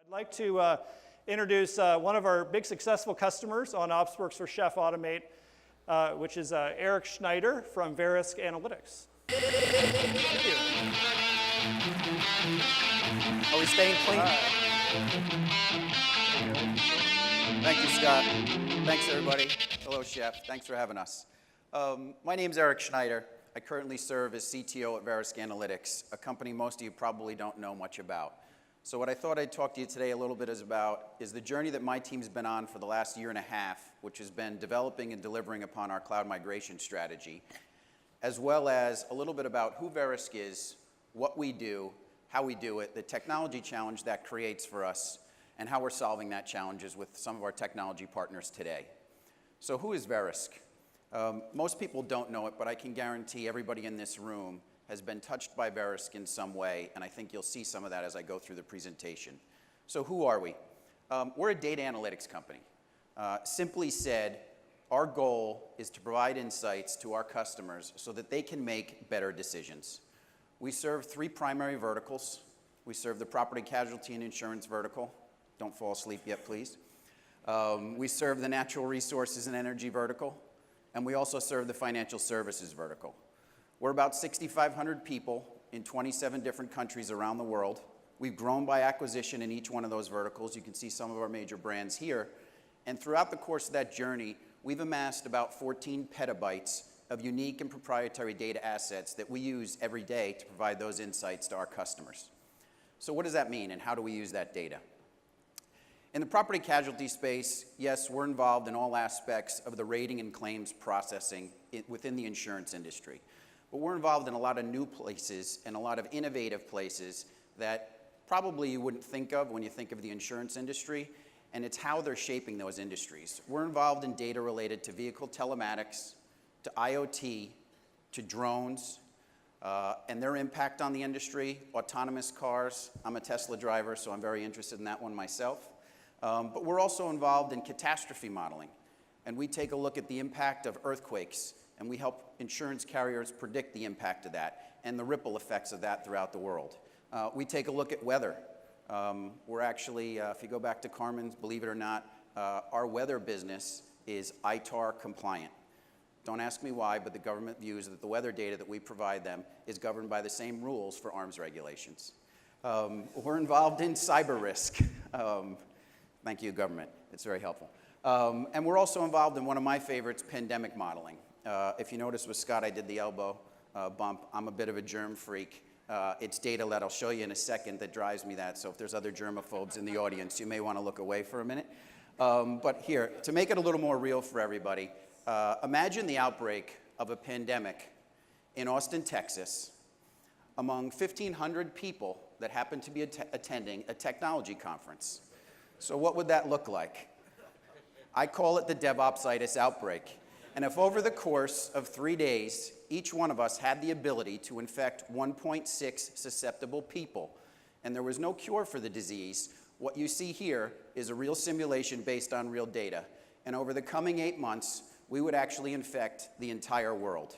I'd like to introduce one of our big successful customers on OpsWorks for Chef Automate, which is Eric Schneider from Verisk Analytics. Thank you. Are we staying clean? Thank you, Scott. Thanks, everybody. Hello, Chef. Thanks for having us. My name's Eric Schneider. I currently serve as CTO at Verisk Analytics, a company most of you probably don't know much about. So what I thought I'd talk to you today a little bit is the journey that my team's been on for the last year and a half, which has been developing and delivering upon our cloud migration strategy, as well as a little bit about who Verisk is, what we do, how we do it, the technology challenge that creates for us, and how we're solving that challenges with some of our technology partners today. So who is Verisk? Most people don't know it, but I can guarantee everybody in this room has been touched by Verisk in some way, and I think you'll see some of that as I go through the presentation. So who are we? We're a data analytics company. Simply said, our goal is to provide insights to our customers so that they can make better decisions. We serve three primary verticals. We serve the property, casualty, and insurance vertical. Don't fall asleep yet, please. We serve the natural resources and energy vertical, and we also serve the financial services vertical. We're about 6,500 people in 27 different countries around the world. We've grown by acquisition in each one of those verticals. You can see some of our major brands here. And throughout the course of that journey, we've amassed about 14 petabytes of unique and proprietary data assets that we use every day to provide those insights to our customers. So what does that mean, and how do we use that data? In the property casualty space, yes, we're involved in all aspects of the rating and claims processing within the insurance industry. But we're involved in a lot of new places and a lot of innovative places that probably you wouldn't think of when you think of the insurance industry, and it's how they're shaping those industries. We're involved in data related to vehicle telematics, to IoT, to drones, and their impact on the industry, autonomous cars. I'm a Tesla driver, so I'm very interested in that one myself. But we're also involved in catastrophe modeling, and we take a look at the impact of earthquakes, and we help insurance carriers predict the impact of that and the ripple effects of that throughout the world. We take a look at weather. We're actually, if you go back to Carmen's, believe it or not, our weather business is ITAR compliant. Don't ask me why, but the government views that the weather data that we provide them is governed by the same rules for arms regulations. We're involved in cyber risk. Thank you, government. It's very helpful. And we're also involved in one of my favorites, pandemic modeling. If you notice with Scott, I did the elbow bump. I'm a bit of a germ freak. It's data that I'll show you in a second that drives me that. So if there's other germaphobes in the audience, you may want to look away for a minute. But here, to make it a little more real for everybody, imagine the outbreak of a pandemic in Austin, Texas, among 1,500 people that happen to be attending a technology conference. So what would that look like? I call it the DevOps ITI outbreak. And if over the course of 3 days, each one of us had the ability to infect 1.6 susceptible people, and there was no cure for the disease, what you see here is a real simulation based on real data. And over the coming 8 months, we would actually infect the entire world.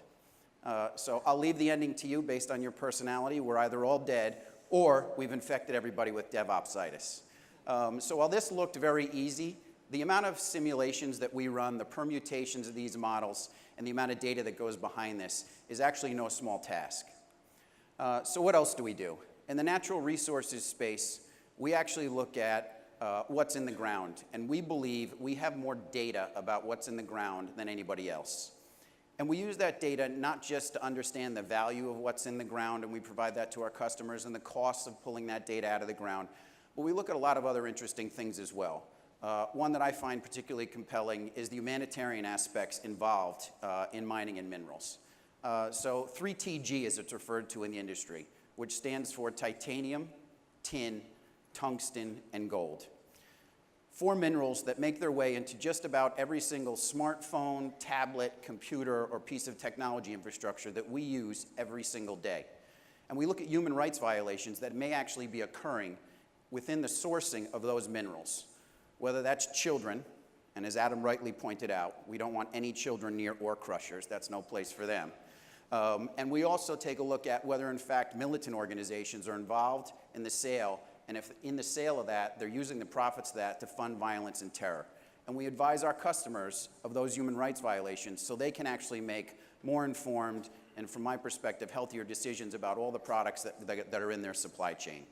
So I'll leave the ending to you based on your personality. We're either all dead or we've infected everybody with DevOps ITI. So while this looked very easy, the amount of simulations that we run, the permutations of these models, and the amount of data that goes behind this is actually no small task. So what else do we do? In the natural resources space, we actually look at what's in the ground, and we believe we have more data about what's in the ground than anybody else. And we use that data not just to understand the value of what's in the ground, and we provide that to our customers and the costs of pulling that data out of the ground, but we look at a lot of other interesting things as well. One that I find particularly compelling is the humanitarian aspects involved in mining and minerals. So 3TG, as it's referred to in the industry, which stands for titanium, tin, tungsten, and gold. 4 minerals that make their way into just about every single smartphone, tablet, computer, or piece of technology infrastructure that we use every single day. And we look at human rights violations that may actually be occurring within the sourcing of those minerals. Whether that's children, and as Adam rightly pointed out, we don't want any children near ore crushers. That's no place for them. And we also take a look at whether, in fact, militant organizations are involved in the sale and if in the sale of that, they're using the profits of that to fund violence and terror. And we advise our customers of those human rights violations so they can actually make more informed and, from my perspective, healthier decisions about all the products that are in their supply chain.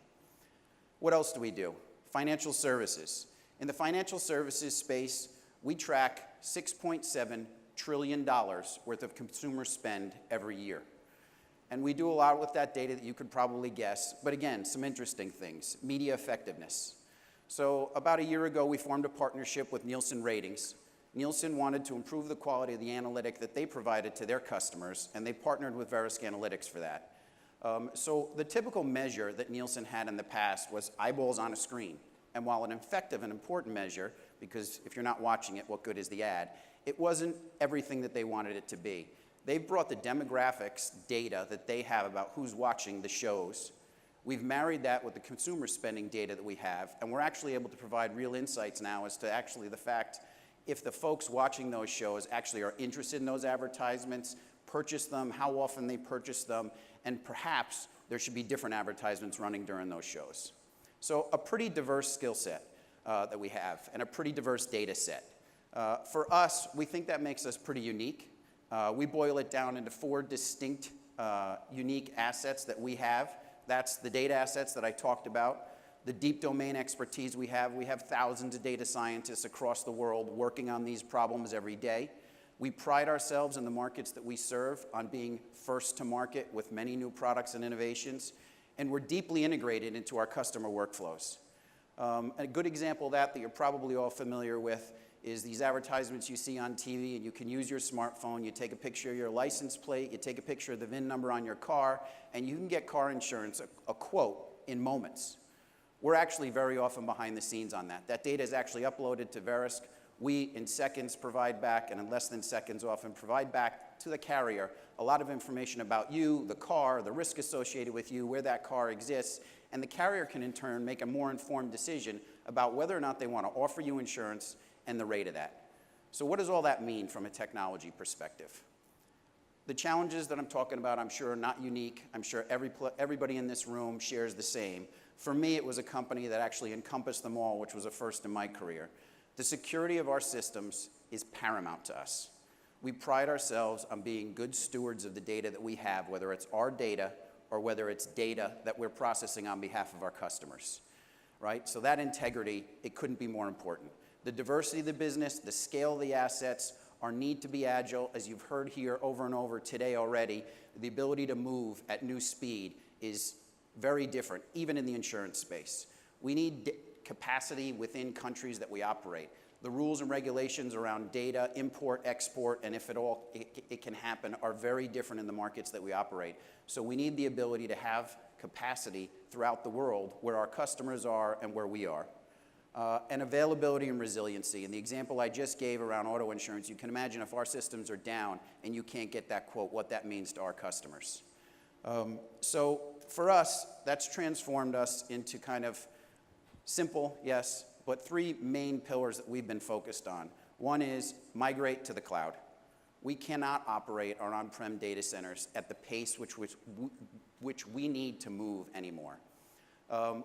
What else do we do? Financial services. In the financial services space, we track $6.7 trillion worth of consumer spend every year. And we do a lot with that data that you could probably guess, but again, some interesting things. Media effectiveness. So about a year ago, we formed a partnership with Nielsen Ratings. Nielsen wanted to improve the quality of the analytic that they provided to their customers, and they partnered with Verisk Analytics for that. So the typical measure that Nielsen had in the past was eyeballs on a screen. And while an effective and important measure, because if you're not watching it, what good is the ad? It wasn't everything that they wanted it to be. They've brought the demographics data that they have about who's watching the shows. We've married that with the consumer spending data that we have, and we're actually able to provide real insights now as to actually the fact if the folks watching those shows actually are interested in those advertisements, purchase them, how often they purchase them, and perhaps there should be different advertisements running during those shows. So a pretty diverse skill set that we have, and a pretty diverse data set. For us, we think that makes us pretty unique. We boil it down into 4 distinct, unique assets that we have. That's the data assets that I talked about, the deep domain expertise we have. We have thousands of data scientists across the world working on these problems every day. We pride ourselves in the markets that we serve on being first to market with many new products and innovations, and we're deeply integrated into our customer workflows. A good example of that you're probably all familiar with is these advertisements you see on TV, and you can use your smartphone, you take a picture of your license plate, you take a picture of the VIN number on your car, and you can get car insurance, a quote, in moments. We're actually very often behind the scenes on that. That data is actually uploaded to Verisk. We, in seconds, provide back, and in less than seconds often, provide back to the carrier a lot of information about you, the car, the risk associated with you, where that car exists, and the carrier can, in turn, make a more informed decision about whether or not they want to offer you insurance and the rate of that. So what does all that mean from a technology perspective? The challenges that I'm talking about, I'm sure, are not unique. I'm sure everybody in this room shares the same. For me, it was a company that actually encompassed them all, which was a first in my career. The security of our systems is paramount to us. We pride ourselves on being good stewards of the data that we have, whether it's our data or whether it's data that we're processing on behalf of our customers, right? So that integrity, it couldn't be more important. The diversity of the business, the scale of the assets, our need to be agile, as you've heard here over and over today already, the ability to move at new speed is very different, even in the insurance space. We need capacity within countries that we operate. The rules and regulations around data, import, export, and if at all it can happen, are very different in the markets that we operate. So we need the ability to have capacity throughout the world where our customers are and where we are. And availability and resiliency. And the example I just gave around auto insurance, you can imagine if our systems are down and you can't get that quote, what that means to our customers. So for us, that's transformed us into kind of simple, yes, but 3 main pillars that we've been focused on. One is migrate to the cloud. We cannot operate our on-prem data centers at the pace which we need to move anymore.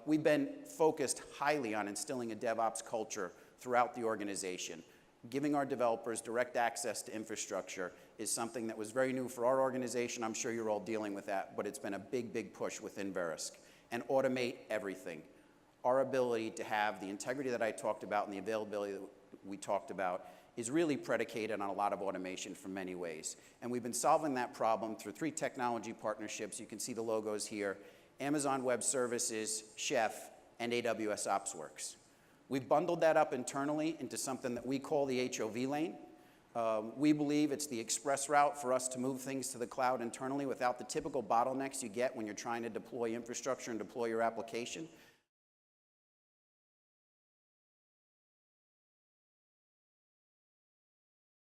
We've been focused highly on instilling a DevOps culture throughout the organization. Giving our developers direct access to infrastructure is something that was very new for our organization. I'm sure you're all dealing with that, but it's been a big, big push within Verisk. And automate everything. Our ability to have the integrity that I talked about and the availability that we talked about is really predicated on a lot of automation from many ways. And we've been solving that problem through 3 technology partnerships. You can see the logos here. Amazon Web Services, Chef, and AWS OpsWorks. We've bundled that up internally into something that we call the HOV lane. We believe it's the express route for us to move things to the cloud internally without the typical bottlenecks you get when you're trying to deploy infrastructure and deploy your application.